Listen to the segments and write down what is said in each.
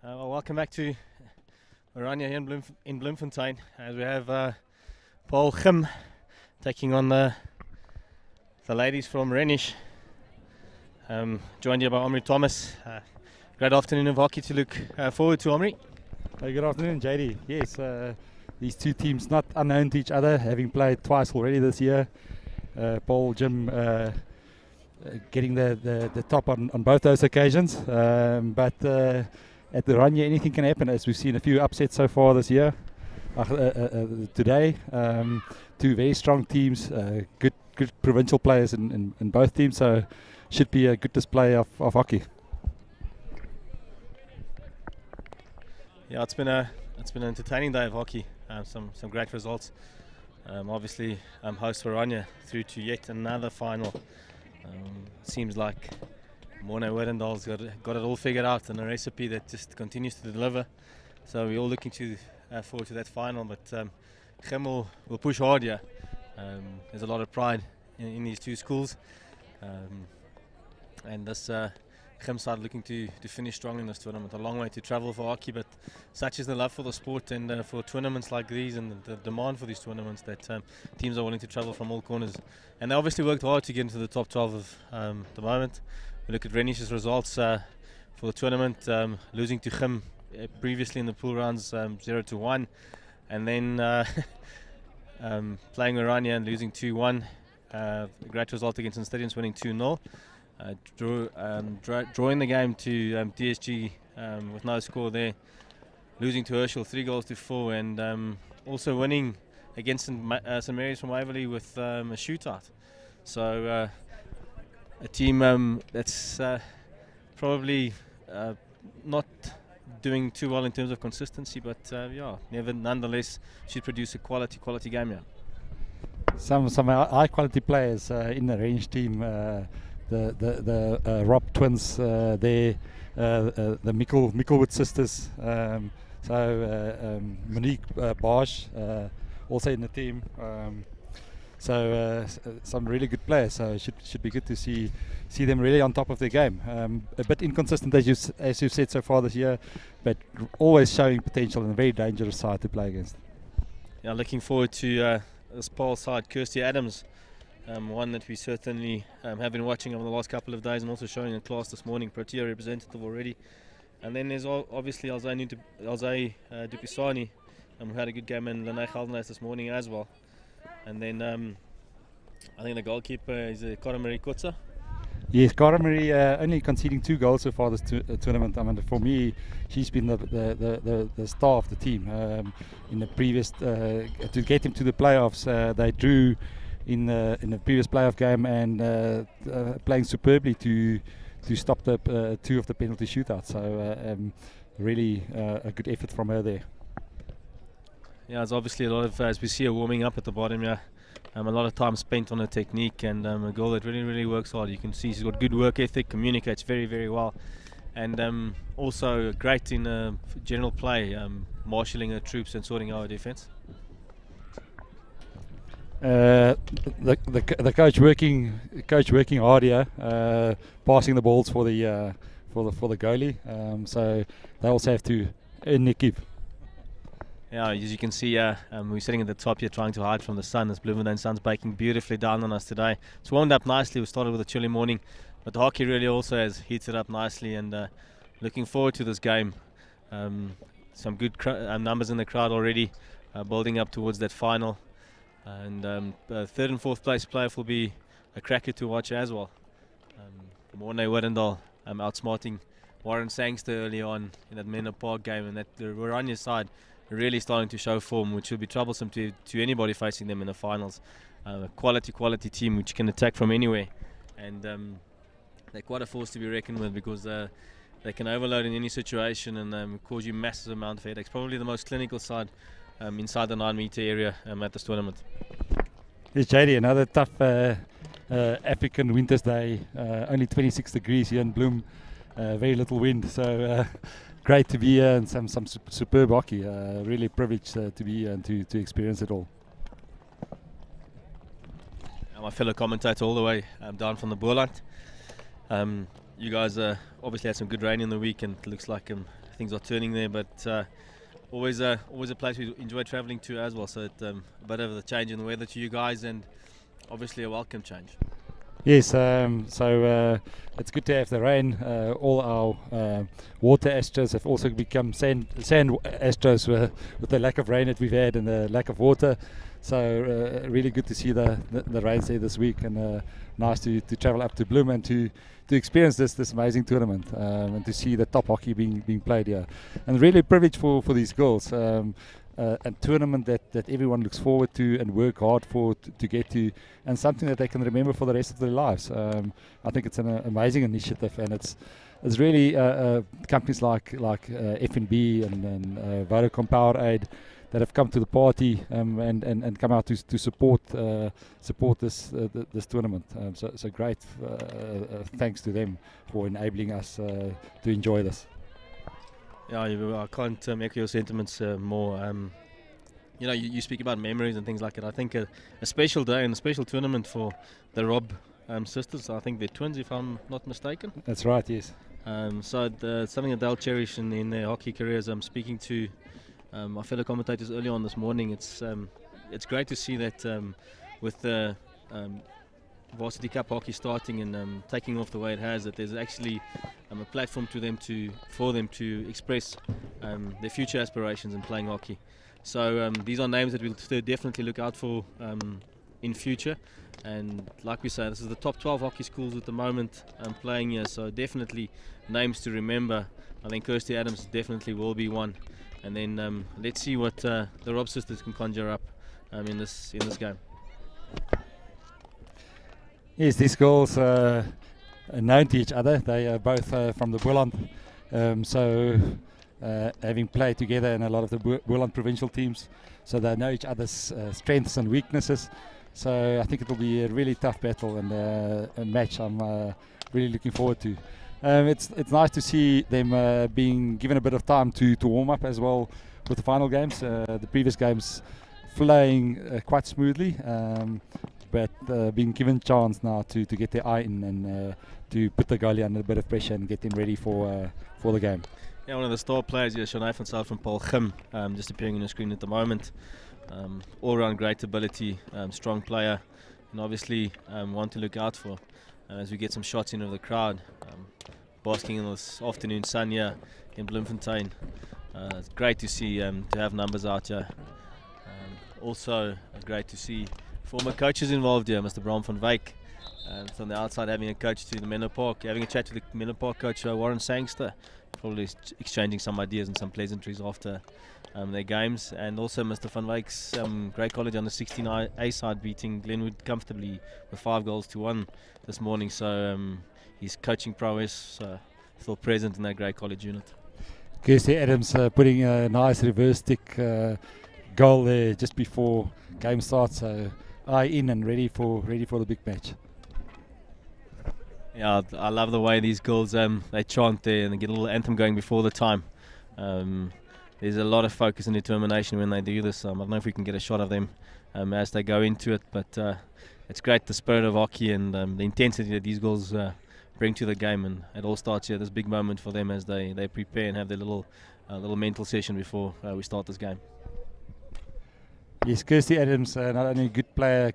Well, welcome back to Oranje here in Bloemfontein, as we have Paul Gim taking on the ladies from Oranje, joined here by Omri Thomas. Great afternoon of hockey to look forward to, Omri. Good afternoon, JD. Yes, these two teams not unknown to each other, having played twice already this year. Paul, Jim getting the top on both those occasions, but at the Oranje anything can happen, as we've seen a few upsets so far this year. Today, two very strong teams, good provincial players in both teams, so should be a good display of hockey. Yeah, it's been an entertaining day of hockey. Some great results. Obviously, host Oranje through to yet another final. Seems like Morne Werendal's got it all figured out, and a recipe that just continues to deliver. So we're all looking forward to that final. But Gim will push hard here. There's a lot of pride in these two schools, and this Gim side looking to finish strong in this tournament. A long way to travel for hockey, but such is the love for the sport and for tournaments like these, and the demand for these tournaments, that teams are willing to travel from all corners. And they obviously worked hard to get into the top 12 of the moment. We look at Renish's results for the tournament, losing to Gim previously in the pool rounds 0-1, and then playing Oranje and losing 2-1. Great result against Stadiums, winning 2-0. Drawing the game to DSG with no score there, losing to Herschel 3-4, and also winning against St Mary's from Waverley with a shootout. So a team that's probably not doing too well in terms of consistency, but nonetheless should produce a quality game here. Some high quality players in the range team. The Rob twins, the Mikkelwood sisters, Monique Bosch also in the team. Some really good players. So it should be good to see them really on top of their game. A bit inconsistent as you've said so far this year, but always showing potential and a very dangerous side to play against. Yeah, looking forward to this Paul side, Kirsty Adams. One that we certainly have been watching over the last couple of days, and also showing in class this morning, Protea representative already. And then there's obviously Alzay Dupisani, who had a good game, in Lene Geldenhuis this morning as well. And then I think the goalkeeper is Karamari Kotsa. Yes, Karamari only conceding 2 goals so far this tournament. I mean, for me, she's been the star of the team. In the previous, to get him to the playoffs, they drew in the previous playoff game, and playing superbly to stop the 2 of the penalty shootouts. So really a good effort from her there. Yeah, there's obviously a lot of, as we see her warming up at the bottom here, a lot of time spent on her technique, and a girl that really works hard. You can see she's got good work ethic, communicates very well, and also great in general play, marshalling her troops and sorting out her defence. The coach working hard here, passing the balls for the goalie. So they also have to earn their keep. Yeah, as you can see, we're sitting at the top here trying to hide from the sun. This Bloemfontein sun's breaking beautifully down on us today. It's warmed up nicely. We started with a chilly morning, but the hockey really also has heated up nicely, and looking forward to this game. Some good numbers in the crowd already, building up towards that final. And third and fourth place playoff will be a cracker to watch as well. Morne Werendal outsmarting Warren Sangster early on in that Menlo Park game, and that the Oranje side really starting to show form, which will be troublesome to anybody facing them in the finals. A quality team which can attack from anywhere, and they're quite a force to be reckoned with, because they can overload in any situation and cause you massive amount of headaches. Probably the most clinical side inside the 9-meter area at this tournament. Yes, JD, another tough African winter's day. Only 26 degrees here in Bloem, very little wind, so great to be here, and some superb hockey. Really privileged to be here and to experience it all. my fellow commentator all the way down from the Boerland. You guys obviously had some good rain in the week, and it looks like things are turning there, but always a place we enjoy travelling to as well, so a bit of a change in the weather to you guys, and obviously a welcome change. Yes, so it's good to have the rain. All our water astros have also become sand astros with the lack of rain that we've had and the lack of water. So really good to see the rains there this week, and nice to travel up to Bloem and to experience this amazing tournament, and to see the top hockey being played here. And really a privilege for these girls. A tournament that everyone looks forward to and work hard for to get to, and something that they can remember for the rest of their lives. I think it's an amazing initiative, and it's really companies like FNB and Vodacom Powerade that have come to the party and come out to support this tournament. So great thanks to them for enabling us to enjoy this. Yeah, I can't echo your sentiments more. You speak about memories and things like that. I think a special day and a special tournament for the Rob sisters. I think they're twins, if I'm not mistaken. That's right, yes. So something that they'll cherish in their hockey careers. I'm speaking to my fellow commentators early on this morning. It's great to see that with the Varsity Cup hockey starting and taking off the way it has, that there's actually a platform for them to express their future aspirations in playing hockey. So these are names that we'll definitely look out for in future. And like we say, this is the top 12 hockey schools at the moment playing here, so definitely names to remember. I think Kirsty Adams definitely will be one. And then let's see what the Rob sisters can conjure up in this game. Yes, these girls are known to each other. They are both from the Boerland, so having played together in a lot of the Boerland provincial teams, so they know each other's strengths and weaknesses. So I think it will be a really tough battle and a match I'm really looking forward to. It's nice to see them being given a bit of time to warm up as well with the final games. The previous games flowing quite smoothly. But being given chance now to get their eye in and to put the goalie under a bit of pressure and get them ready for the game. Yeah, one of the star players here, Shanae van Sail from Paul Gim, just appearing on the screen at the moment. All-round great ability, strong player, and obviously one to look out for as we get some shots in of the crowd. Basking in this afternoon sun here in Bloemfontein. It's great to see to have numbers out here. Also great to see former coaches involved here, Mr. Bram van Wyk, from the outside, having a coach to the Menlo Park, having a chat to the Menlo Park coach Warren Sangster, probably exchanging some ideas and some pleasantries after their games, and also Mr. van Wyk's great college under 16 A side beating Glenwood comfortably with 5-1 this morning. So his coaching prowess still present in that great college unit. Kirsty Adams putting a nice reverse stick goal there just before game starts. So eye in and ready for the big match. Yeah, I love the way these girls they chant there and they get a little anthem going before the time. There's a lot of focus and determination when they do this. I don't know if we can get a shot of them as they go into it, but it's great, the spirit of hockey and the intensity that these girls bring to the game, and it all starts here, this big moment for them as they prepare and have their little mental session before we start this game. Yes, Kirsty Adams, not only a good player,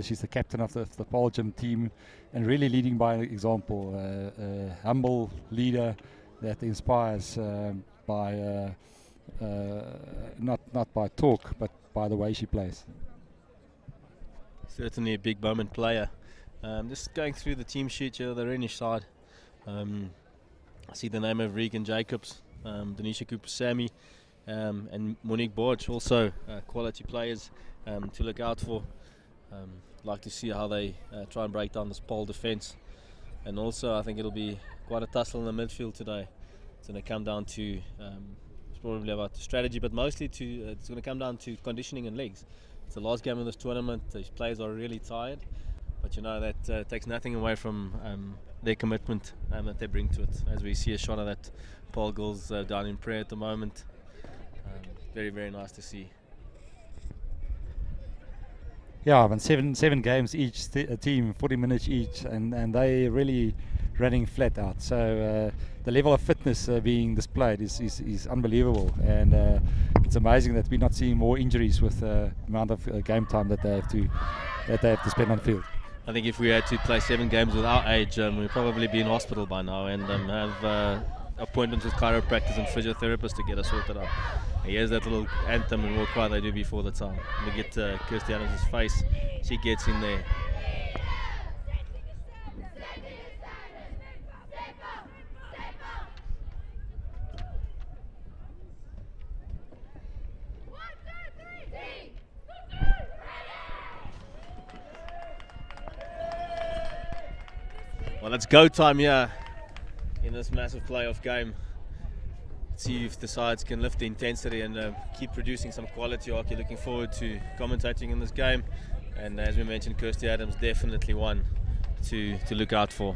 she's the captain of the Paul Gym team, and really leading by example. A humble leader that inspires by not by talk, but by the way she plays. Certainly a big moment player. Just going through the team sheet here, the Renish side. I see the name of Regan Jacobs, Denisha Cooper-Sammy, and Monique Borch, also quality players to look out for. Like to see how they try and break down this Paul defence, and also I think it'll be quite a tussle in the midfield today. It's going to come down to it's probably about the strategy, but mostly it's going to come down to conditioning and legs. It's the last game of this tournament. These players are really tired, but you know that takes nothing away from their commitment that they bring to it. As we see a shot of that Paul girls down in prayer at the moment. Very, very nice to see. Yeah, but seven games each, a team 40 minutes each, and they really running flat out. So the level of fitness being displayed is unbelievable, and it's amazing that we're not seeing more injuries with the amount of game time that they have to spend on field. I think if we had to play 7 games with our age, we'd probably be in hospital by now and have appointments with chiropractors and physiotherapists to get us sorted out. Here's that little anthem and war cry they do before the time. We get Kirsty Adams' face. She gets in there. Well, it's go time here in this massive playoff game. See if the sides can lift the intensity and keep producing some quality hockey. Looking forward to commentating in this game, and as we mentioned, Kirsty Adams definitely one to look out for.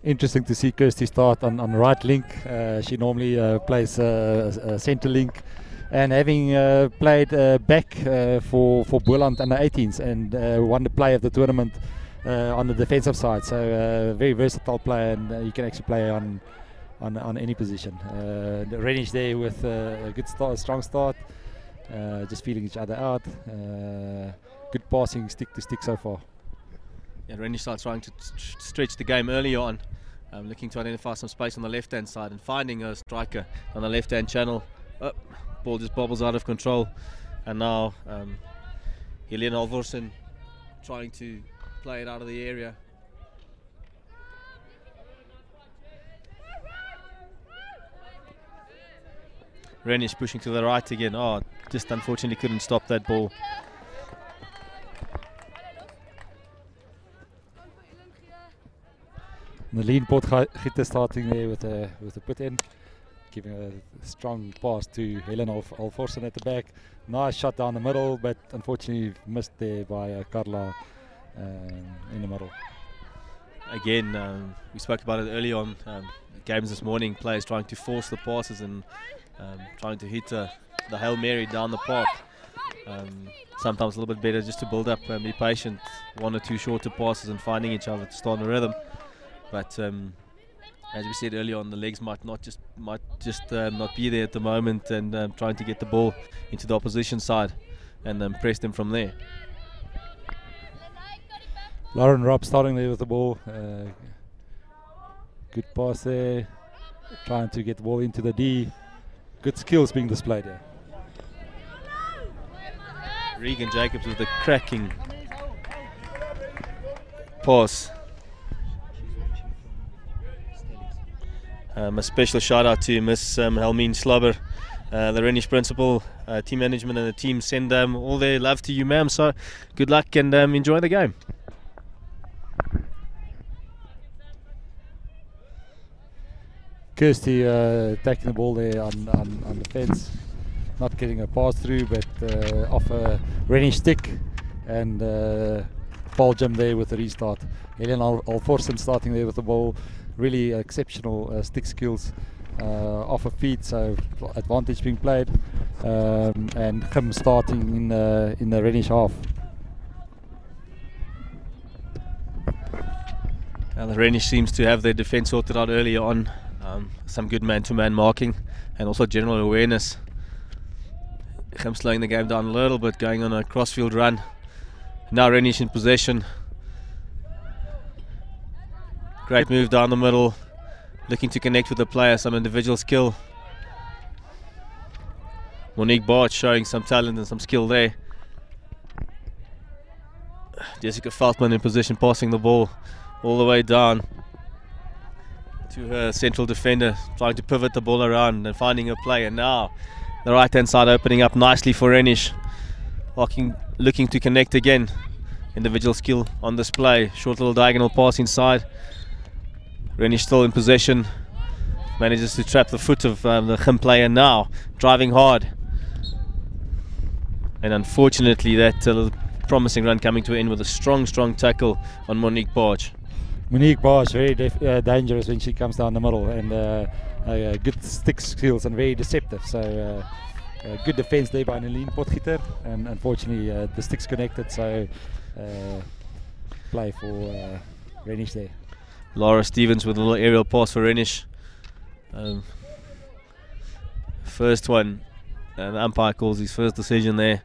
Interesting to see Kirsty start on right link. She normally plays centre link, and having played back for Boland under 18s and won the play of the tournament on the defensive side, so very versatile player, and you can actually play on any position. The Oranje there with a good start, strong start, just feeling each other out. Good passing, stick to stick so far. Yeah, Oranje starts trying to stretch the game early on, looking to identify some space on the left-hand side and finding a striker on the left-hand channel. Ball just bobbles out of control, and now Helene Halvorsen trying to play it out of the area. Renish pushing to the right again. Oh, just unfortunately couldn't stop that ball. Nalien Potgieter starting there with a put in, giving a strong pass to Helen Halvorsen at the back. Nice shot down the middle, but unfortunately missed there by Carla in the middle. Again, we spoke about it early on. Games this morning, players trying to force the passes and trying to hit the Hail Mary down the park. Sometimes a little bit better just to build up and be patient. 1 or 2 shorter passes and finding each other to start a rhythm. But as we said earlier on, the legs might just not be there at the moment, and trying to get the ball into the opposition side and press them from there. Lauren Robb starting there with the ball. Good pass there, trying to get the ball into the D. Good skills being displayed there. Regan Jacobs with a cracking pass. A special shout out to Miss Helmine Slobber, the Renish principal, team management and the team send all their love to you, ma'am. So good luck and enjoy the game. Kirsty taking the ball there on the fence, not getting a pass through, but off a Renish stick, and Paul Jim there with the restart. Helen Halvorsen starting there with the ball. Really exceptional stick skills off of feet, so advantage being played, and him starting in the Renish half. The Renish seems to have their defence sorted out earlier on. Some good man-to-man marking and also general awareness. Him slowing the game down a little bit, going on a crossfield run. Now Renish in possession. Great move down the middle, looking to connect with the player, some individual skill. Monique Bart showing some talent and some skill there. Jessica Feldman in position, passing the ball all the way down to her central defender, trying to pivot the ball around and finding a play. And now the right hand side opening up nicely for Renish. Looking to connect again. Individual skill on display, short little diagonal pass inside. Renish still in possession, manages to trap the foot of the Gim player now, driving hard. And unfortunately that promising run coming to an end with a strong tackle on Monique Barge. Monique Barge very dangerous when she comes down the middle, and good stick skills and very deceptive. So good defense there by Nalin Potgieter, and unfortunately the sticks connected, so play for Renish there. Laura Stevens with a little aerial pass for Renish. First one, the umpire calls his first decision there.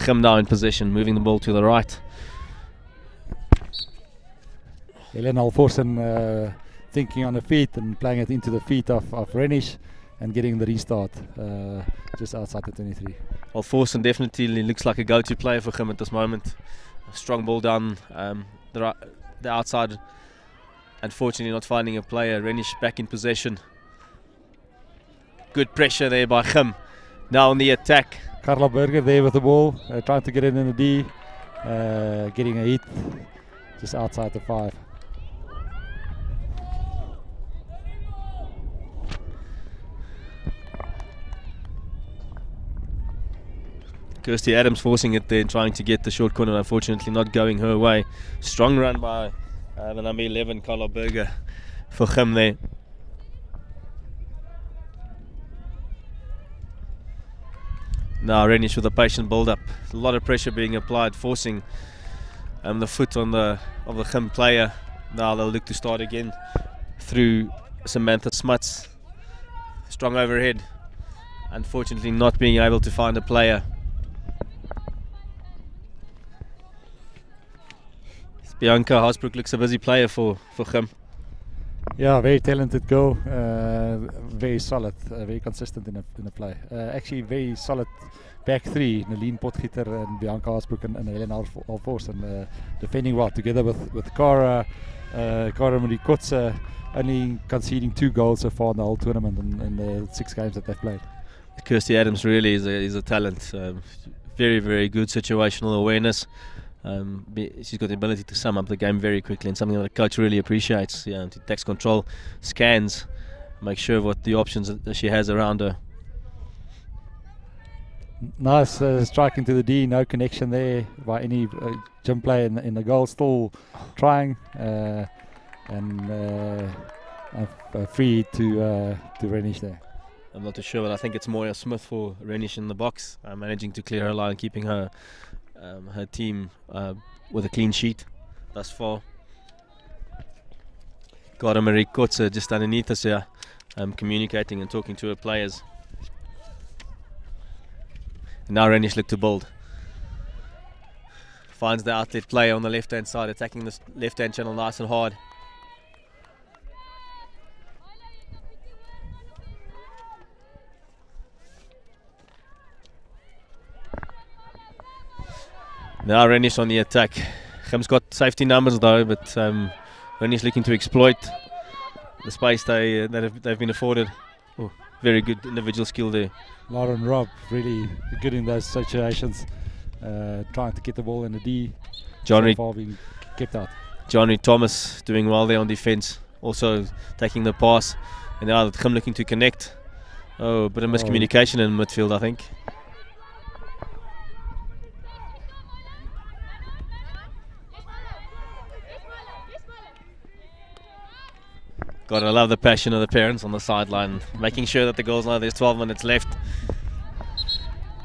Gim now in possession, moving the ball to the right. Helena Alforsen thinking on the feet and playing it into the feet of Renish and getting the restart just outside the 23. Alforsen definitely looks like a go-to player for him at this moment. A strong ball down the outside. Unfortunately not finding a player. Renish back in possession. Good pressure there by Gim. Now on the attack. Carla Berger there with the ball, trying to get it in the D, getting a hit just outside the 5. Kirsty Adams forcing it there and trying to get the short corner, unfortunately not going her way. Strong run by the number 11, Carla Berger, for Gim there. Now Renish with a patient build-up. A lot of pressure being applied, forcing the foot of the Gim player. Now they'll look to start again through Samantha Smuts. Strong overhead. Unfortunately not being able to find a player. Bianca Hasbrook looks a busy player for Gim. Yeah, very talented girl, very solid, very consistent in the play. Actually, very solid back 3, Nalin Potgieter and Bianca Hasbrook and Helena Alforsen, defending well together with Cara Marie Kotze, only conceding 2 goals so far in the whole tournament in the 6 games that they've played. Kirsty Adams really is a talent. Very, very good situational awareness. She's got the ability to sum up the game very quickly, and something that the coach really appreciates. She takes control, scans, make sure of what the options that she has around her. Nice striking to the D, no connection there by any gym player in the goal, still trying, and free to Renish there. I'm not too sure, but I think it's Moya Smith for Renish in the box, managing to clear her line, keeping her team with a clean sheet thus far. Got Marie Kotze just underneath us here, communicating and talking to her players. And now Renish look to build. Finds the outlet player on the left hand side, attacking the left hand channel nice and hard. Now Renish on the attack. Gim's got safety numbers though, but Renish looking to exploit the space they've been afforded. Oh, very good individual skill there. Lauren Robb really good in those situations, trying to get the ball in the D. John so far being kept out. John Reed Thomas doing well there on defence, also taking the pass, and now Gim looking to connect. Oh, a bit of miscommunication in midfield, I think. Gotta love the passion of the parents on the sideline, making sure that the girls know there's 12 minutes left.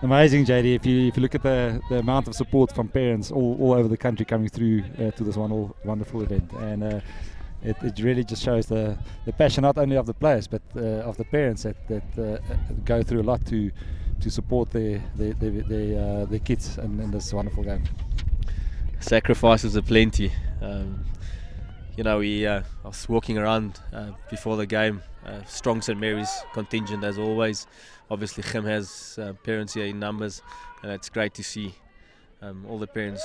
Amazing, JD. If you look at the amount of support from parents all over the country coming through to this wonderful event, and it really just shows the passion not only of the players but of the parents that go through a lot to support their kids in this wonderful game. Sacrifices are plenty. I was walking around before the game. Strong St Mary's contingent as always. Obviously Gim has parents here in numbers, and it's great to see all the parents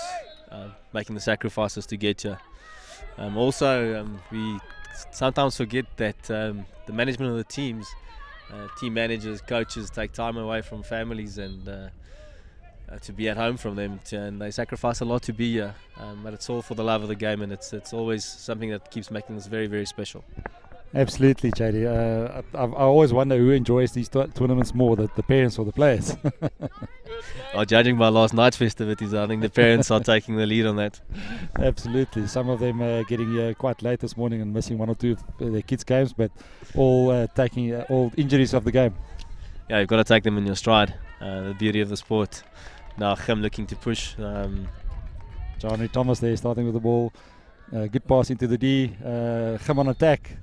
making the sacrifices to get here. We sometimes forget that the management of the teams, team managers, coaches take time away from families and to be at home from them, and they sacrifice a lot to be here, but it's all for the love of the game, and it's always something that keeps making this very, very special. Absolutely, JD. I always wonder who enjoys these tournaments more, the parents or the players. Judging by last night's festivities, I think the parents are taking the lead on that. Absolutely. Some of them are getting here quite late this morning and missing one or two of their kids' games, but all taking all injuries of the game. Yeah, you've got to take them in your stride. The beauty of the sport. Now Gim looking to push. John Thomas there starting with the ball. Good pass into the D. Gim on attack.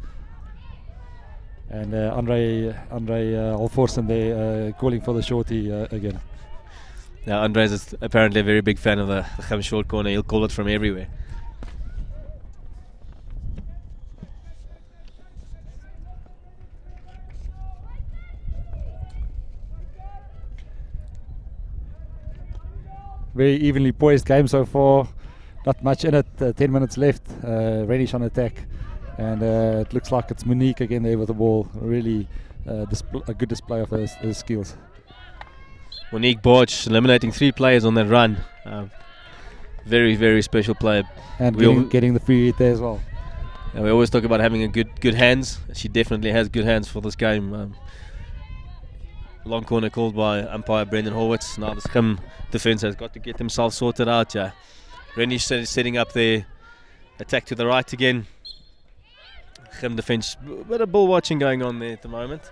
And Andre Alforsen there calling for the shorty again. Now Andres is apparently a very big fan of the Gim short corner. He'll call it from everywhere. Very evenly poised game so far. Not much in it. 10 minutes left. Renish on attack. And it looks like it's Monique again there with the ball. Really a good display of his skills. Monique Borch eliminating 3 players on that run. Very, very special player. And getting the free hit there as well. And we always talk about having a good hands. She definitely has good hands for this game. Long corner called by umpire Brendan Horwitz. Now the Gim defence has got to get themselves sorted out. Yeah. Renish setting up their attack to the right again. Gim defence, a bit of ball watching going on there at the moment.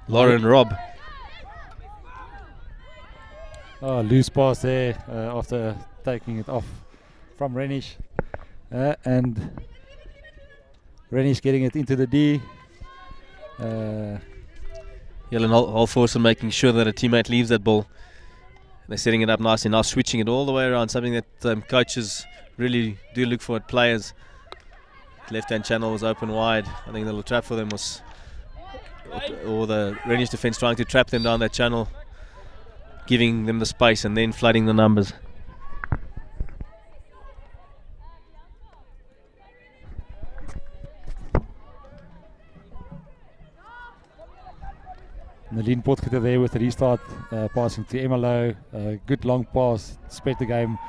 Lauren Robb. Oh, loose pass there after taking it off from Renish. And Renish getting it into the D. Jelen Alforsen making sure that a teammate leaves that ball. They're setting it up nicely now, switching it all the way around, something that coaches really do look for at players. Left-hand channel was open wide. I think the little trap for them was, or the Renish defence trying to trap them down that channel, giving them the space and then flooding the numbers. Naleen Potgieter there with the restart, passing to Emelo. Good long pass, spread the game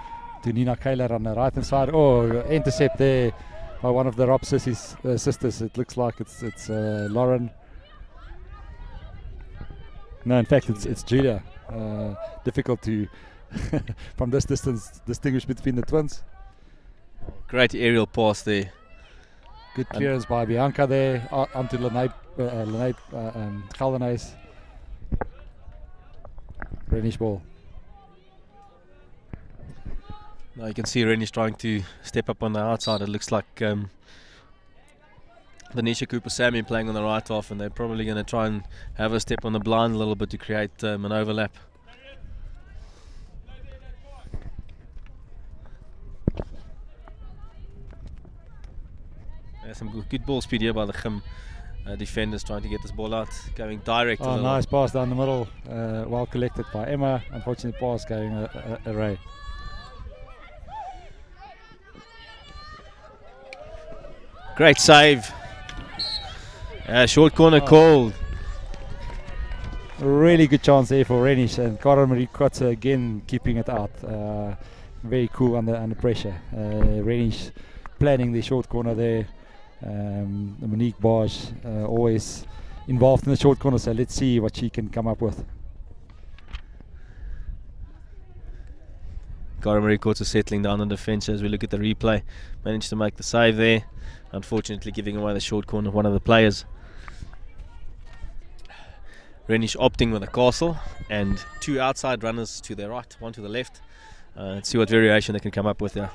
to Nina Kaler on the right hand side. Oh, intercept there by one of the Rob sisters. It looks like it's Lauren. No, in fact it's Julia. Difficult to from this distance distinguish between the twins. Great aerial pass there. Good clearance by Bianca there onto Lene Geldenhuis. Renish ball. Now you can see Renish trying to step up on the outside. It looks like the Nisha Cooper Sammy playing on the right half, and they're probably going to try and have a step on the blind a little bit to create an overlap. Some good ball speed here by the Gim defenders trying to get this ball out, going direct. Oh, nice pass down the middle, well collected by Emma. Unfortunate pass going away. Great save. Short corner called. Really good chance there for Renish, and Cara Marie Kotze again keeping it out. Very cool under pressure. Renish planning the short corner there. Monique Bosch always involved in the short corner, so let's see what she can come up with. Cara Marie Kotze settling down on defence as we look at the replay. Managed to make the save there. Unfortunately giving away the short corner of one of the players. Renish opting with a castle and 2 outside runners to their right, 1 to the left. Let's see what variation they can come up with there.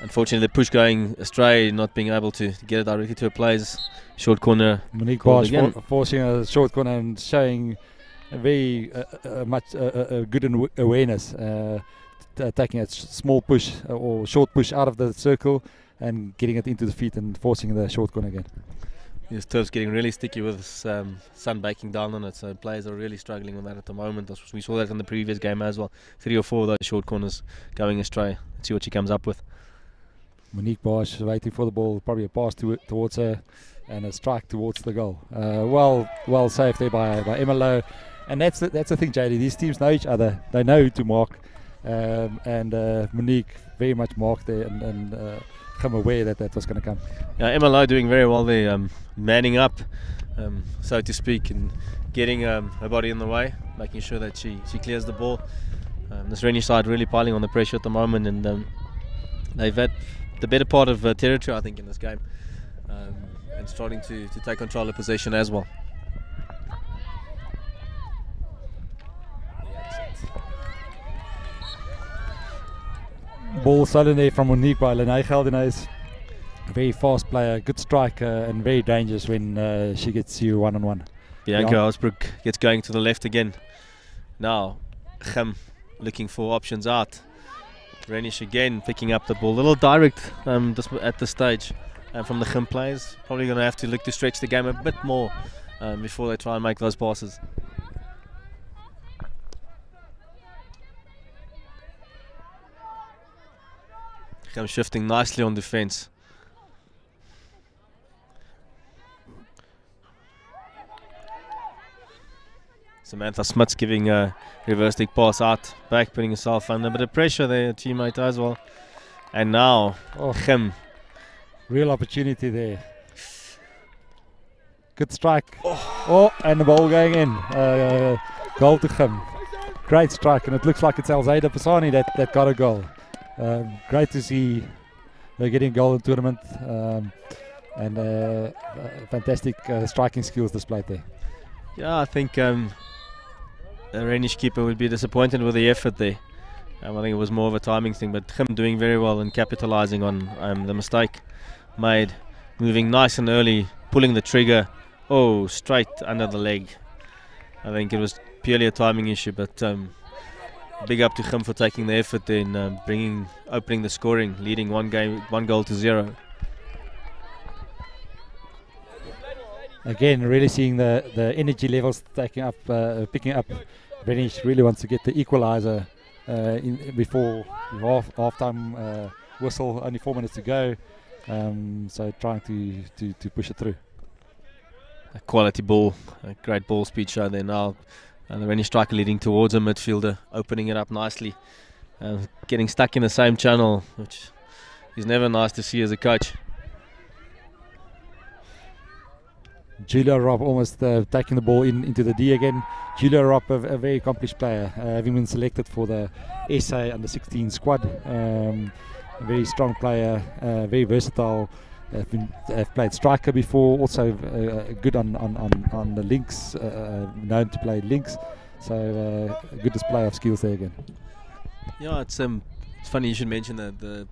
Unfortunately, the push going astray, not being able to get it directly to her players. Short corner. Monique Bosch forcing a short corner and showing a very good awareness. Taking a small push or short push out of the circle and getting it into the feet and forcing the short corner again. This turf's getting really sticky with sun baking down on it, so players are really struggling with that at the moment. We saw that in the previous game as well. 3 or 4 of those short corners going astray. Let's see what she comes up with. Monique Bosch waiting for the ball, probably a pass towards her and a strike towards the goal. Well saved there by Emma Lowe. And that's the thing, JD. These teams know each other. They know who to mark. and Monique very much marked there and become aware that that was going to come. Yeah, Emma Lowe doing very well there, manning up, so to speak, and getting her body in the way, making sure that she clears the ball. This Oranje side really piling on the pressure at the moment, and they've had the better part of territory, I think, in this game, and starting to take control of possession as well. Ball stolen there from Monique by Lene Geldenhuis. Very fast player, good striker, and very dangerous when she gets you one-on-one. Bianca Osbrook gets going to the left again. Now, Gem looking for options out. Renish again picking up the ball. A little direct at this stage from the Gem players. Probably going to have to look to stretch the game a bit more before they try and make those passes. Gem shifting nicely on defence. Samantha Smits giving a reverse dig pass out, back, putting herself under a bit of pressure there, teammate as well. And now, Gem. Real opportunity there. Good strike. Oh, and the ball going in. Goal to Gem. Great strike, and it looks like it's Alzada Pisani that got a goal. Great to see they're getting a goal in the tournament, and fantastic striking skills displayed there. Yeah, I think the Renish keeper would be disappointed with the effort there. I think it was more of a timing thing, but him doing very well and capitalising on the mistake made, moving nice and early, pulling the trigger, straight under the leg. I think it was purely a timing issue, but big up to him for taking the effort in opening the scoring, leading one goal to 0. Again, really seeing the energy levels picking up. Renish really wants to get the equaliser before half-time whistle. Only 4 minutes to go, so trying to push it through. A quality ball, a great ball speed show there now. The Renish striker leading towards a midfielder, opening it up nicely, getting stuck in the same channel, which is never nice to see as a coach. Julia Robb almost taking the ball into the D again. Julia Robb, a very accomplished player, having been selected for the SA under-16 squad. A very strong player, very versatile. Have played striker before, also good on the links, known to play links. So a good display of skills there again. Yeah, it's funny you should mention the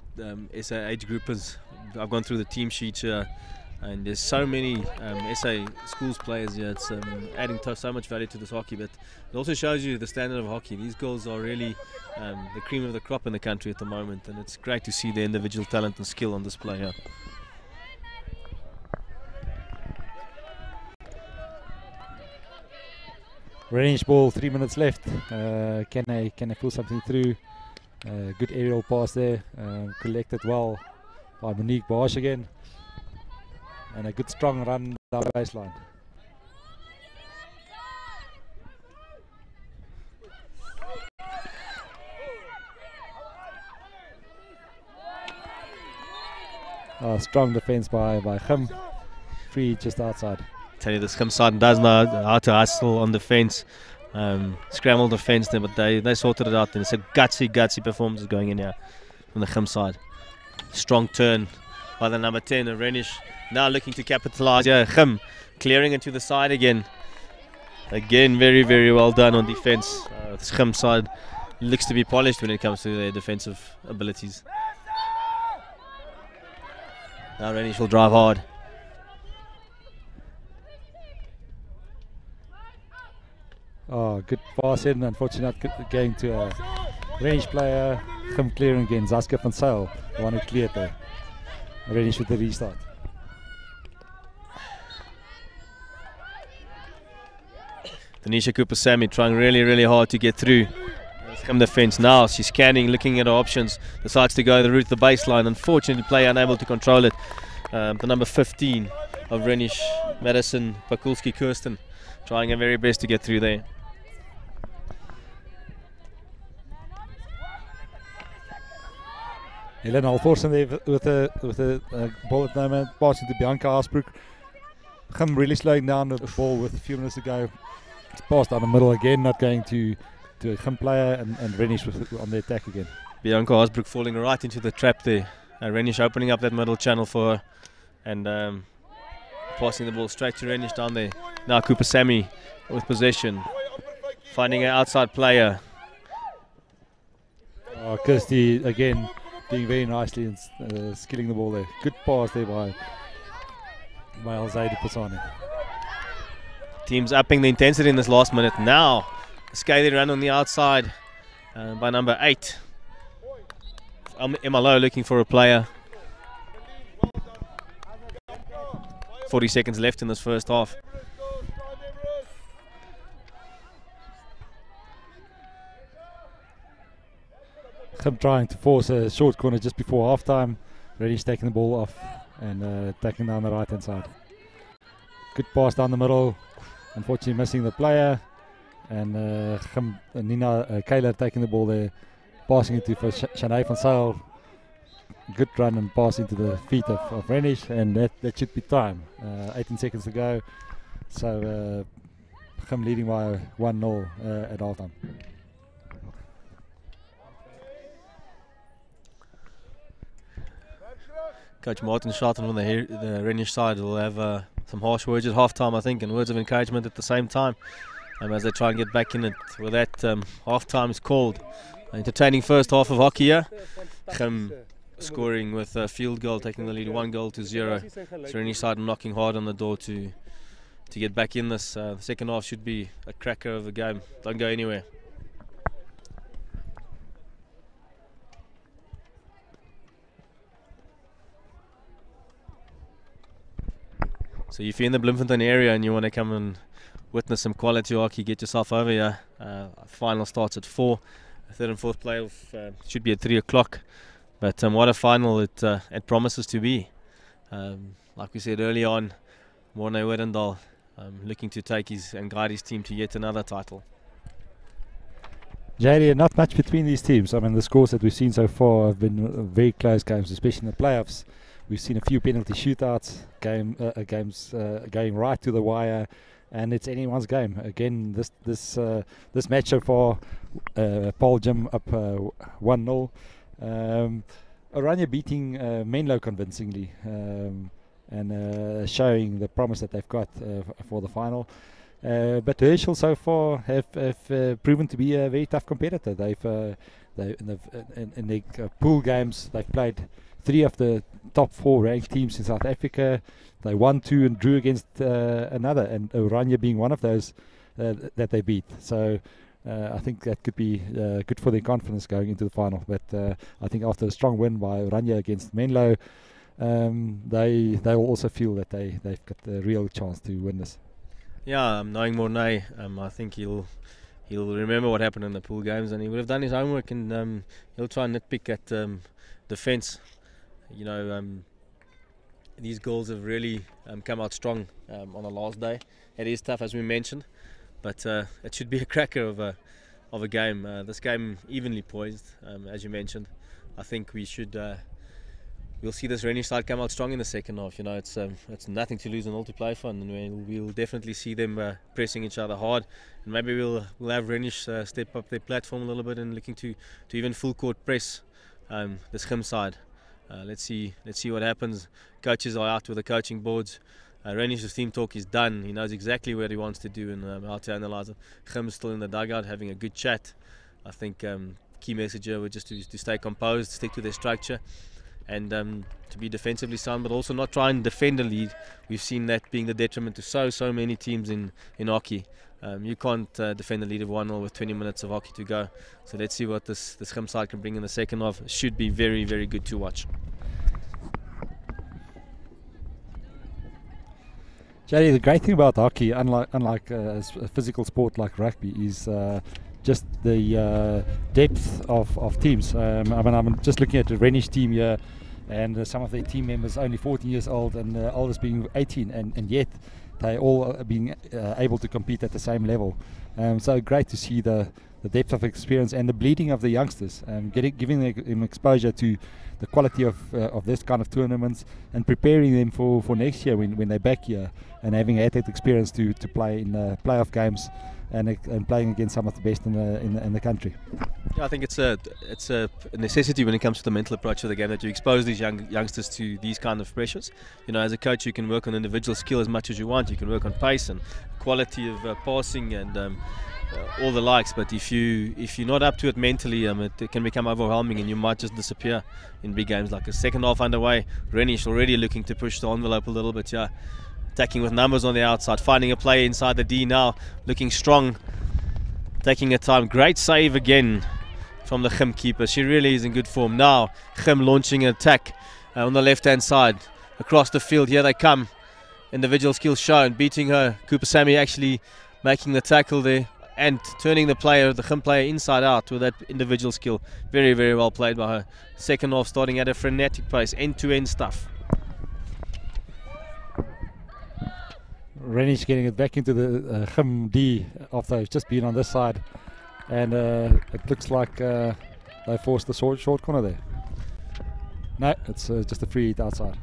SA age groupers. I've gone through the team sheet here. And there's so many SA schools players here. It's adding so much value to this hockey, but it also shows you the standard of hockey. These girls are really the cream of the crop in the country at the moment, and it's great to see the individual talent and skill on display here. Range ball, 3 minutes left. Can they pull something through? Good aerial pass there, collected well by Monique Bosch again. And a good strong run down the baseline. Strong defense by Gem. Free just outside. Tell you, this Gem side does know how to hustle on defense. Scramble defense there, but they sorted it out. And it's a gutsy performance going in here from the Gem side. Strong turn by the number 10 of Renish. Now looking to capitalise. Yeah, Gem clearing it to the side again. Again, very, very well done on defence. This Gem side looks to be polished when it comes to their defensive abilities. Now Renish will drive hard. Good pass in. Unfortunately, not going to a Renish player. Gem clearing again. Zaska van Sail, the one who cleared there. Renish with the restart. Tanisha Cooper-Sammy trying really, really hard to get through. Gem defence now. She's scanning, looking at her options. Decides to go the route, the baseline. Unfortunately, player unable to control it. The number 15 of Renish, Madison Pakulski-Kirsten, trying her very best to get through there. Helen Alforsen there with a ball at the moment, passing to Bianca Asbrook. Gim really slowing down the ball with a few minutes to go. It's passed down the middle again, not going to a Gim player, and Renish on the attack again. Bianca Asbrook falling right into the trap there. Renish opening up that middle channel for her, and passing the ball straight to Renish down there. Now Cooper Sammy with possession, finding an outside player. Kirsty again doing very nicely and skilling the ball there. Good pass there by Alzaidi Pasani. Teams upping the intensity in this last minute. Now a scathing run on the outside by number 8. Emma Lowe looking for a player. 40 seconds left in this first half. Gim trying to force a short corner just before half time. Renish taking the ball off and taking down the right hand side. Good pass down the middle, unfortunately missing the player, and Nina Kayler taking the ball there, passing it to Shanae van Sail. Good run and pass into the feet of Renish, and that should be time. 18 seconds to go, so Gim leading by 1-0 at half time. Coach Martin Schatten from the Renish side will have some harsh words at half-time, I think, and words of encouragement at the same time as they try and get back in it. With that, half-time is called. Entertaining first half of hockey here. Gim scoring with a field goal, taking the lead 1-0. So Renish side knocking hard on the door to get back in this. The second half should be a cracker of a game. Don't go anywhere. So if you're in the Bloemfontein area and you want to come and witness some quality hockey, get yourself over here. Final starts at 4. The third and fourth playoff should be at 3 o'clock. But what a final it promises to be. Like we said early on, Morne Wedendal looking to take and guide his team to yet another title. JD, not much between these teams. I mean, the scores that we've seen so far have been very close games, especially in the playoffs. We've seen a few penalty shootouts, games going right to the wire, and it's anyone's game. Again, this match so far, Paul Jim up 1-0. Oranje beating Menlo convincingly, and showing the promise that they've got for the final. But Herschel so far have proven to be a very tough competitor. They've in their pool games they've played 3 of the top 4 ranked teams in South Africa. They won 2 and drew against another, and Oranje being one of those that they beat. So I think that could be good for their confidence going into the final. But I think after a strong win by Oranje against Menlo, they will also feel that they've got a real chance to win this. Yeah, knowing Morne, I think he'll remember what happened in the pool games, and he would have done his homework, and he'll try and nitpick at defence. You know, these goals have really come out strong on the last day. It is tough, as we mentioned, but it should be a cracker of a game. This game evenly poised, as you mentioned. I think we'll see this Renish side come out strong in the second half. You know, it's nothing to lose and all to play for, and we'll definitely see them pressing each other hard. And maybe we'll have Renish step up their platform a little bit and looking to even full court press this Gim side. Let's see what happens. Coaches are out with the coaching boards. Renish's team talk is done. He knows exactly what he wants to do and how to analyse it. Gim is still in the dugout having a good chat. I think key message here was just to stay composed, stick to their structure, and to be defensively sound, but also not try and defend a lead. We've seen that being the detriment to so many teams in hockey. You can't defend the lead of 1-0 with 20 minutes of hockey to go. So let's see what this Gim side can bring in the second half. It should be very, very good to watch. Jay, the great thing about hockey, unlike a physical sport like rugby, is just the depth of teams. I mean, I'm just looking at the Renish team here, and some of their team members only 14 years old, and the oldest being 18, and yet they all being able to compete at the same level. So great to see the depth of experience and the bleeding of the youngsters, giving them exposure to the quality of this kind of tournaments and preparing them for next year when they're back here and having had that experience to play in playoff games and playing against some of the best in the country. Yeah, I think it's a necessity when it comes to the mental approach of the game that you expose these youngsters to these kind of pressures. You know, as a coach, you can work on individual skill as much as you want. You can work on pace and quality of passing and all the likes. But if you're not up to it mentally, it can become overwhelming and you might just disappear in big games. Like a second half underway, Oranje already looking to push the envelope a little bit. Yeah, attacking with numbers on the outside, finding a play inside the D now, looking strong, taking her time. Great save again from the Chim keeper. She really is in good form now. Chim launching an attack on the left hand side across the field. Here they come. Individual skills shown, beating her. Cooper Sammy actually making the tackle there and turning the Chim player inside out with that individual skill. Very, very well played by her. Second half starting at a frenetic pace, end-to-end stuff. Oranje getting it back into the Chim D after just being on this side, and it looks like they forced the short corner there. No, it's just a free hit outside.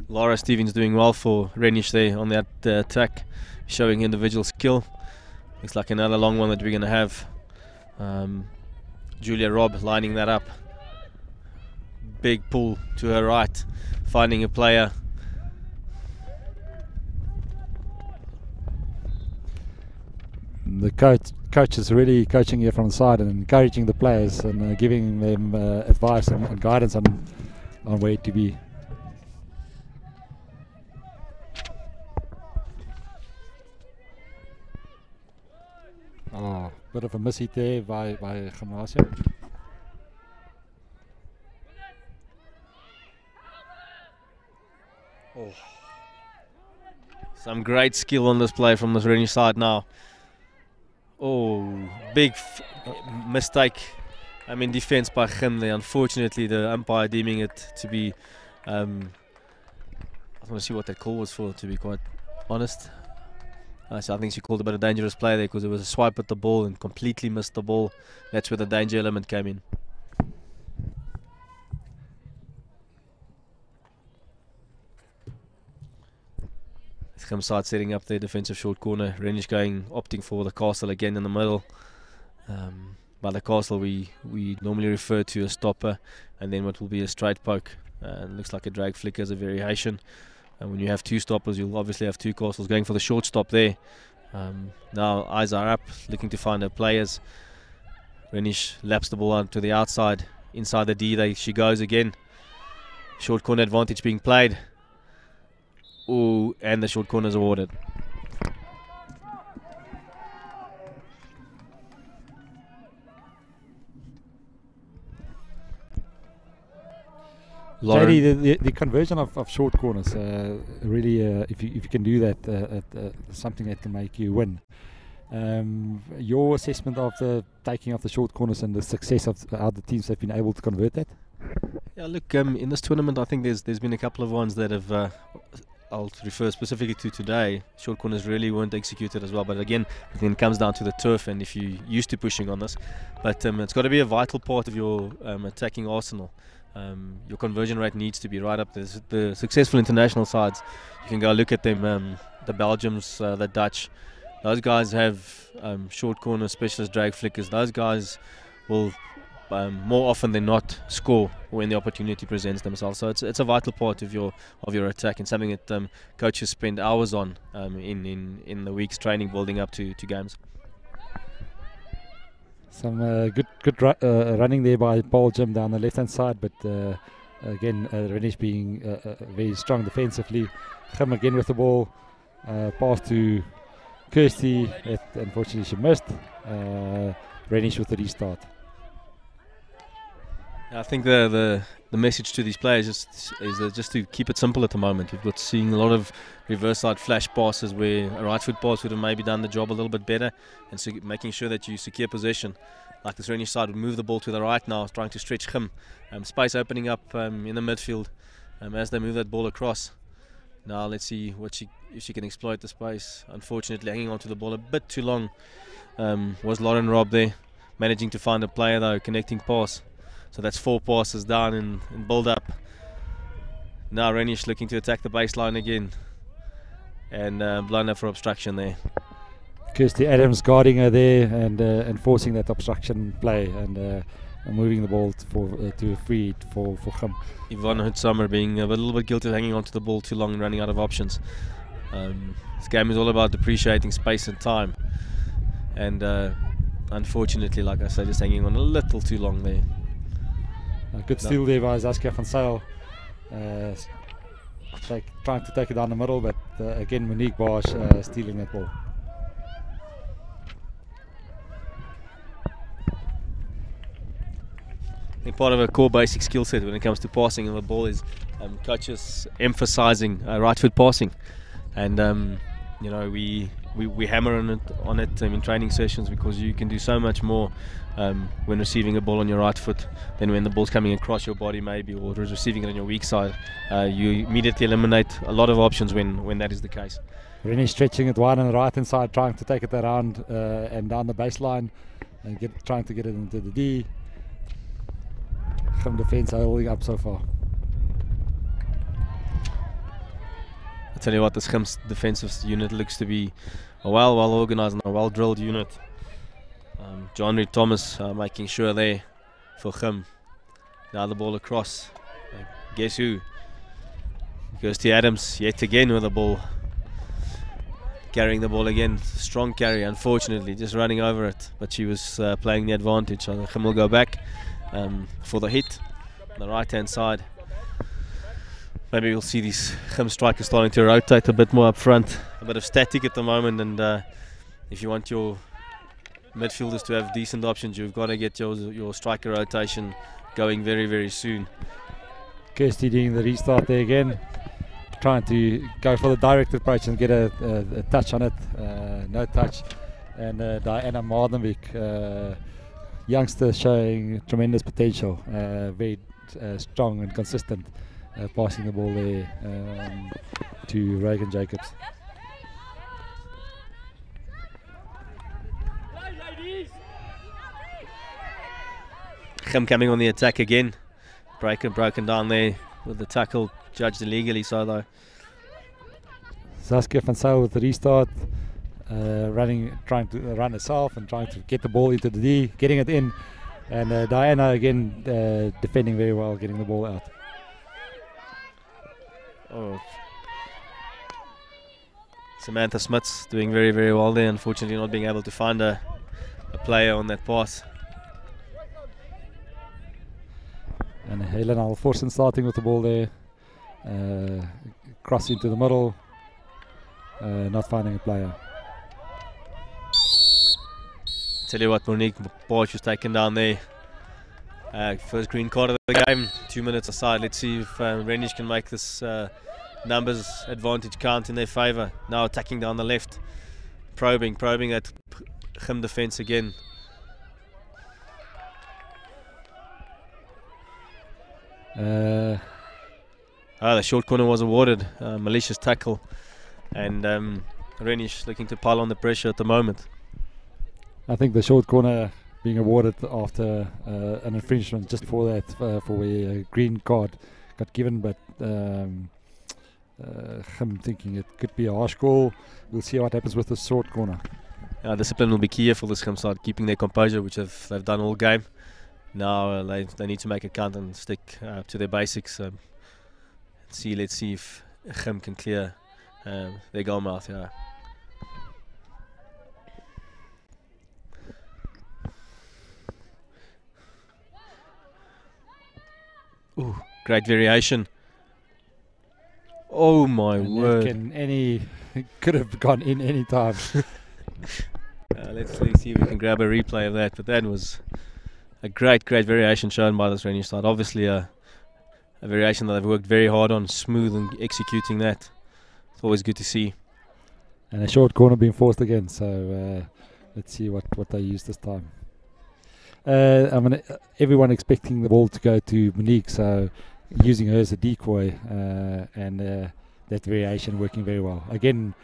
Laura Stevens doing well for Oranje there on that attack, showing individual skill. Looks like another long one that we're going to have. Julia Robb lining that up. Big pull to her right, finding a player. The coach is really coaching here from the side and encouraging the players and giving them advice and guidance on where to be. Oh, bit of a miss hit there by Gymnasia. Oh. Some great skill on this play from the Oranje side now. Oh, big mistake. Defense by Chim there. Unfortunately, the umpire deeming it to be. I want to see what that call was for, to be quite honest. So I think she called a bit of dangerous play there because it was a swipe at the ball and completely missed the ball. That's where the danger element came in. Chim side setting up their defensive short corner. Oranje opting for the castle again in the middle. By the castle we normally refer to a stopper and then what will be a straight poke. Looks like a drag flick as a variation. And when you have two stoppers, you'll obviously have two castles going for the short stop there. Now eyes are up, looking to find her players. Oranje laps the ball out to the outside. Inside the D, she goes again. Short corner advantage being played. Ooh, and the short corner is awarded. Lady, the conversion of short corners, really, if you can do that, something that can make you win. Your assessment of the taking of the short corners and the success of how the teams have been able to convert that? Yeah, look, in this tournament, I think there's been a couple of ones that have. I'll refer specifically to today. Short corners really weren't executed as well, but again, I think it comes down to the turf and if you're used to pushing on this. But it's got to be a vital part of your attacking arsenal. Your conversion rate needs to be right up there. The successful international sides, you can go look at them, the Belgians, the Dutch. Those guys have short corner specialist drag flickers. Those guys will more often than not score when the opportunity presents themselves. So it's a vital part of your attack and something that coaches spend hours on in the week's training building up to games. Some good running there by Paul Jim down the left hand side, but again Oranje being very strong defensively. Chim again with the ball, pass to Kirsty, unfortunately she missed. Oranje with the restart. I think the message to these players is just to keep it simple at the moment. We've got seeing a lot of reverse side flash passes where a right foot pass would have maybe done the job a little bit better, and so making sure that you secure possession. Like this Oranje side would move the ball to the right now, trying to stretch Chim. Space opening up in the midfield as they move that ball across. Now let's see if she can exploit the space. Unfortunately, hanging onto the ball a bit too long was Lauren Robb there, managing to find a player though, connecting pass. So that's 4 passes down in build up. Now Renish looking to attack the baseline again, and blown up for obstruction there. Kirsty Adams guarding her there and enforcing that obstruction play and moving the ball to free for Gim. Yvonne Hutsammer being a little bit guilty of hanging onto the ball too long and running out of options. This game is all about depreciating space and time, and unfortunately, like I said, just hanging on a little too long there. A good steal there by Saskia van Zyl. Trying to take it down the middle, but again Monique Bosch stealing that ball. I think part of a core basic skill set when it comes to passing of the ball is coaches emphasizing right foot passing, and you know, we hammer on it in training sessions, because you can do so much more when receiving a ball on your right foot than when the ball's coming across your body maybe, or receiving it on your weak side. You immediately eliminate a lot of options when that is the case. Rennie stretching it wide on the right hand side, trying to take it around and down the baseline and trying to get it into the D. Gim defense holding up so far. I tell you what, this Gim's defensive unit looks to be a well organized and a well drilled unit. John Reed Thomas making sure there for Gim. Now the ball across. Guess who? Kirsty Adams yet again with the ball. Carrying the ball again. Strong carry, unfortunately, just running over it. But she was playing the advantage. So Gim will go back for the hit on the right hand side. Maybe we'll see these Gim strikers starting to rotate a bit more up front. A bit of static at the moment, and if you want your midfielders to have decent options, you've got to get your striker rotation going very, very soon. Kirsty doing the restart there again, trying to go for the direct approach and get a touch on it. No touch. And Diana Mardenbeek, youngster showing tremendous potential, very strong and consistent, passing the ball there to Reagan Jacobs. Gim coming on the attack again. Broken down there with the tackle, judged illegally so though. Saskia van Zyl with the restart, trying to run herself and trying to get the ball into the D, getting it in, and Diana again defending very well, getting the ball out. Oh. Samantha Smits doing very, very well there, unfortunately not being able to find a player on that pass. And Helen Alforsen starting with the ball there, cross into the middle, not finding a player. Tell you what, Monique Bosch was taken down there. First green card of the game, 2 minutes aside. Let's see if Renish can make this numbers advantage count in their favour. Now attacking down the left, probing at Gim defence again. The short corner was awarded, malicious tackle, and Renish looking to pile on the pressure at the moment. I think the short corner being awarded after an infringement just for that, for a green card got given, but Gim thinking it could be a harsh call. We'll see what happens with the short corner. Discipline will be key for this Gim side, keeping their composure, which they've done all game. Now they need to make a count and stick to their basics. Let's see if Gim can clear their goal mouth. Yeah. Ooh, great variation. Oh my word! Could have gone in any time. Let's see if we can grab a replay of that. But that was a great variation shown by this Renish side. Obviously a variation that they've worked very hard on, smooth and executing that. It's always good to see. And a short corner being forced again, so let's see what they use this time. Everyone expecting the ball to go to Monique, so using her as a decoy and that variation working very well. Again,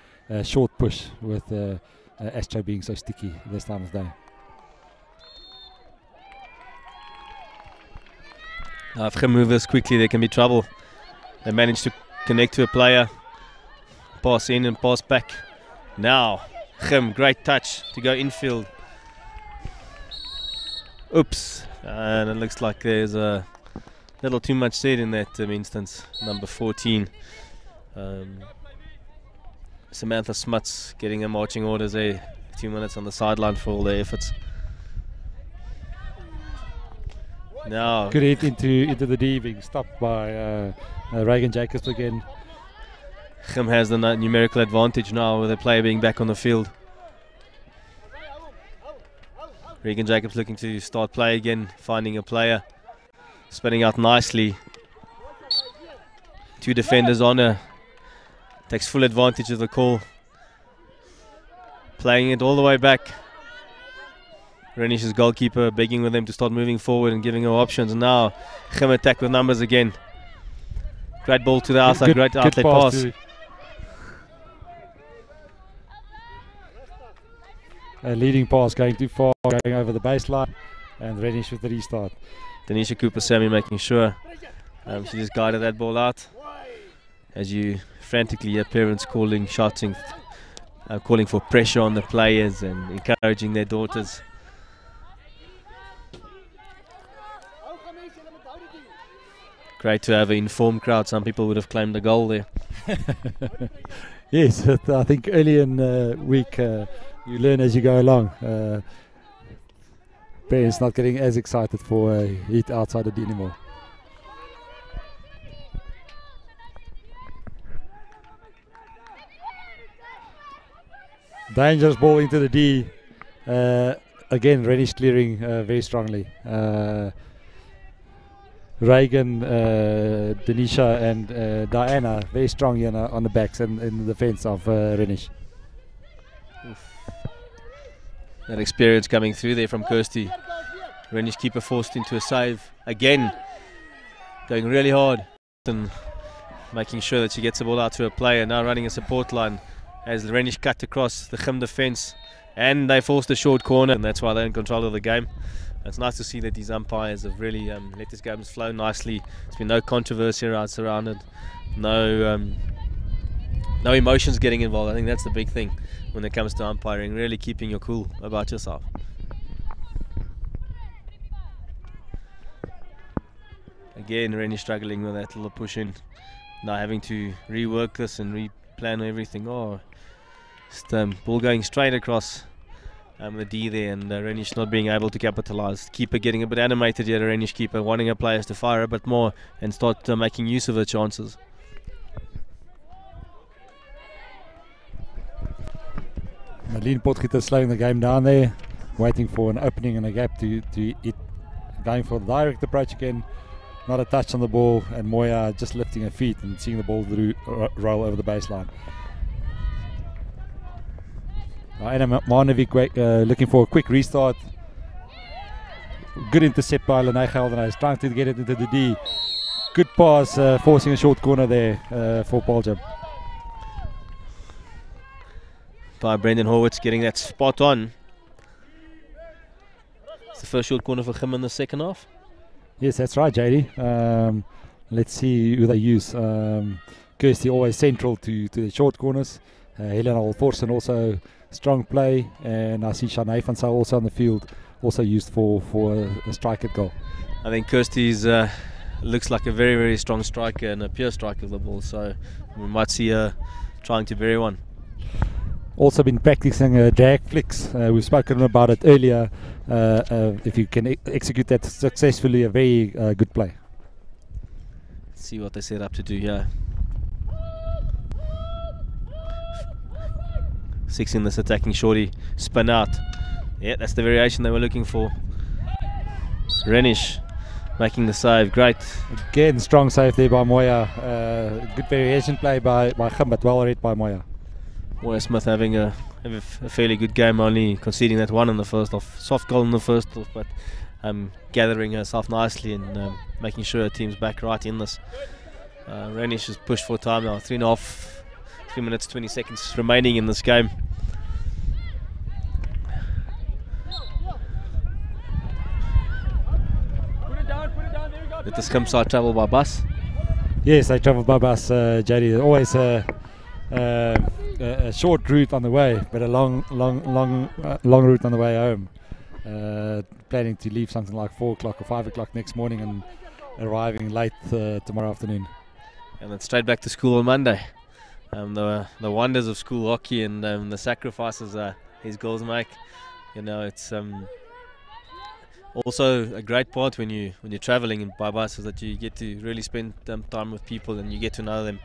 short push with Astro being so sticky this time of day. If Gim move this quickly, there can be trouble. They managed to connect to a player, pass in and pass back. Now, Gim, great touch to go infield. Oops, and it looks like there's a little too much said in that instance. Number 14. Samantha Smuts getting her marching orders there. 2 minutes on the sideline for all their efforts. Now, good hit into the D, being stopped by Reagan Jacobs again. Gim has the numerical advantage now with the player being back on the field. Reagan Jacobs looking to start play again, finding a player, spinning out nicely. 2 defenders on her, takes full advantage of the call, playing it all the way back. Renish's goalkeeper begging with them to start moving forward and giving her options. And now Gim attack with numbers again. Great ball to the outside, great outlet pass. A leading pass going too far, going over the baseline, and Renish with the restart. Denisha Cooper-Sammy making sure she just guided that ball out. As you frantically hear parents calling, shouting, calling for pressure on the players and encouraging their daughters. Great to have an informed crowd. Some people would have claimed a goal there. Yes, I think early in the week you learn as you go along. Parents not getting as excited for a hit outside the D anymore. Dangerous ball into the D. Again, Renish clearing very strongly. Reagan, Denisha and Diana very strong here on the backs and in the defense of Renish. That experience coming through there from Kirsty. Renish keeper forced into a save again, going really hard and making sure that she gets the ball out to a player. Now running a support line as Renish cut across the Gim defence, and they forced a short corner, and that's why they're in control of the game. It's nice to see that these umpires have really let this game flow nicely. There's been no controversy around it, no emotions getting involved. I think that's the big thing when it comes to umpiring, really keeping your cool about yourself. Again, Rennie struggling with that little push in. Now having to rework this and replan everything. Oh, just ball going straight across the D there, and Renish not being able to capitalise. Keeper getting a bit animated here, the Renish keeper wanting her players to fire a bit more and start making use of her chances. Marlene Potgieter slowing the game down there, waiting for an opening and a gap to it, going for the direct approach again. Not a touch on the ball, and Moya just lifting her feet and seeing the ball roll over the baseline. Anna Marnovic looking for a quick restart. Good intercept by Lene Geldenhuis, trying to get it into the D. Good pass, forcing a short corner there for Paul. By Brendan Horwitz getting that spot on. It's the first short corner for him in the second half. Yes, that's right, JD. Let's see who they use. Kirsty always central to the short corners. Helena Olforsen also strong play, and I see Shanae van Zyl also on the field, also used for a strike at goal. I think Kirsty's looks like a very, very strong striker and a pure striker of the ball, so we might see her trying to bury one. Also been practicing drag flicks. We've spoken about it earlier. If you can execute that successfully, a very good play. Let's see what they set up to do here. 6 in this attacking shorty, spin out. Yeah, that's the variation they were looking for. Renish making the save, great. Again, strong save there by Moya. Good variation play by Gim, but well read by Moya. Moya Smith having a fairly good game, only conceding that one in the first half. Soft goal in the first half, but gathering herself nicely and making sure her team's back right in this. Renish has pushed for time now. 3 minutes 20 seconds remaining in this game. Did the scum side travel by bus? Yes, I travel by bus, JD. Always a short route on the way, but a long route on the way home. Planning to leave something like 4 o'clock or 5 o'clock next morning and arriving late tomorrow afternoon. And then straight back to school on Monday. The wonders of school hockey and the sacrifices these girls make. You know, it's also a great part when you're traveling by bus is that you get to really spend time with people and you get to know them,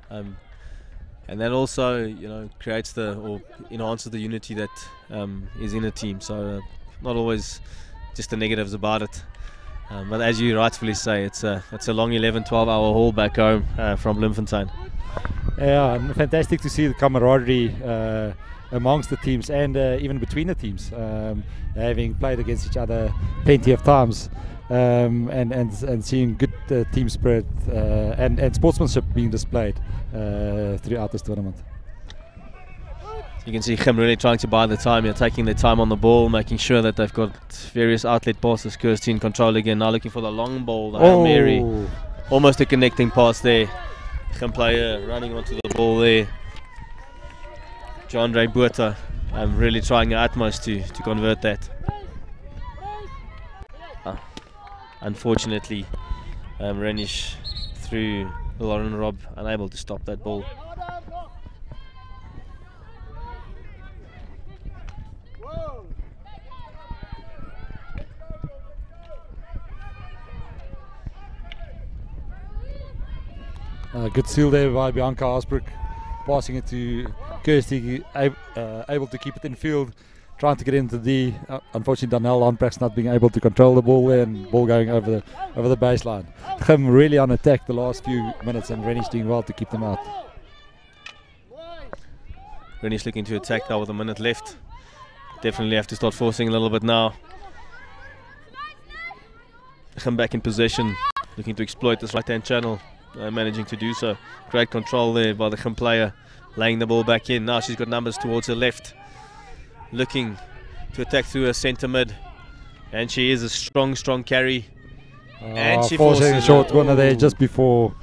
and that also creates or enhances the unity that is in a team. So not always just the negatives about it, but as you rightfully say, it's a long 11-12 hour haul back home from Bloemfontein. Yeah, and fantastic to see the camaraderie amongst the teams and even between the teams, having played against each other plenty of times, and seeing good team spirit and sportsmanship being displayed throughout this tournament. You can see Kim really trying to buy the time, taking their time on the ball, making sure that they've got various outlet passes. Kirsty in control again, now looking for the long ball, the Hail Mary, almost a connecting pass there. Kim player running onto the ball there. John Ray Buerta really trying her utmost to convert that. Unfortunately, Renish through Lauren Robb, unable to stop that ball. Good steal there by Bianca Asbrook, passing it to Kirsty, able to keep it in field, trying to get into the unfortunately Donnell Londbrack's not being able to control the ball there, and ball going over the baseline. Gim really on attack the last few minutes, and Renish doing well to keep them out. Renish looking to attack now with a minute left. Definitely have to start forcing a little bit now. Gim back in possession, looking to exploit this right hand channel. Managing to do so. Great control there by the Gim player, laying the ball back in. Now she's got numbers towards her left, looking to attack through her centre mid, and she is a strong carry, and she forces a short corner there just before.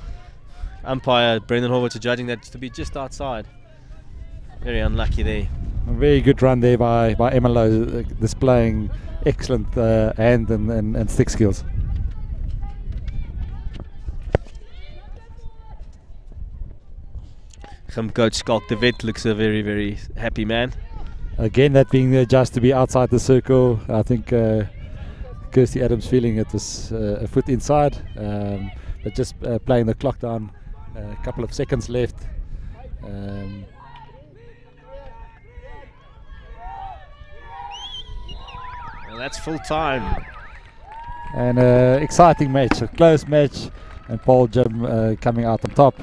Umpire Brendan Horwitz judging that to be just outside. Very unlucky there. A very good run there by Emma Lowe, displaying excellent hand and stick skills. Gim coach Schalk de Wet looks a very happy man. Again, that being just to be outside the circle. I think Kirsty Adams feeling it was a foot inside, but just playing the clock down. A couple of seconds left. Well, that's full time. And exciting match, a close match, and Paul Jim coming out on top.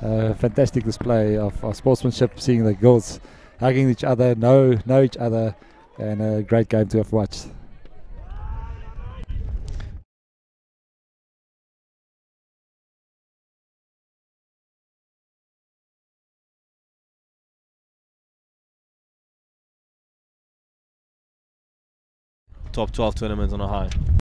Fantastic display of sportsmanship, seeing the girls hugging each other, know each other, and a great game to have watched. Top 12 tournament on a high.